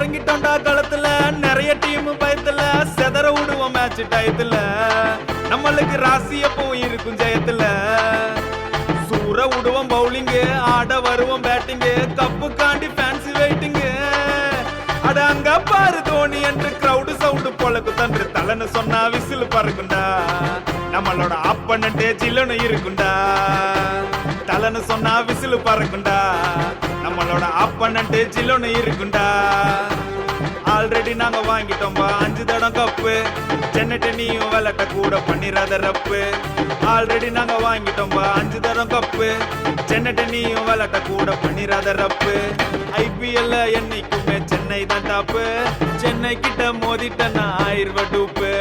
இறங்கிட்டோம்டா களத்துல நிறைய டீம் பயத்துல செதற விடுவோம் மேட்ச் டயத்துல நம்மளுக்கு ராசி எப்பவும் இருக்கும் ஜெயத்துல சூற விடுவோம் பவுலிங்கு ஆட வருவோம் பேட்டிங்கு கப்பு காண்டி ஃபேன்சி வெயிட்டிங்கு அட அங்க பாரு தோனி என்று கிரவுடு சவுண்டு பொழக்கு தன்று தலைன்னு சொன்னா விசில் பறக்குண்டா நம்மளோட அப்பனண்டே ஜில்லுன்னு இருக்குண்டா தலைன்னு சொன்னா விசில் பறக்குண்டா நம்மளோட அப்பனண்டே ஜில்லுன்னு இருக்குண்டா ஆல்ரெடி நாங்க வாங்கிட்டோம்பா 5 தடம் கப்பு சென்னை நீயும் விளையாட்ட கூட பண்ணிராத ரப்பு ஆல்ரெடி நாங்க வாங்கிட்டோம்பா 5 தடம் கப்பு சென்னை நீயும் விளையாட்ட கூட பண்ணிராத ரப்பு ஐபிஎல்ல என்னைக்குமே சென்னை தான் டாப்பு சென்னை கிட்ட மோதிட்ட நான் 1000 ரூபாய் டூப்பு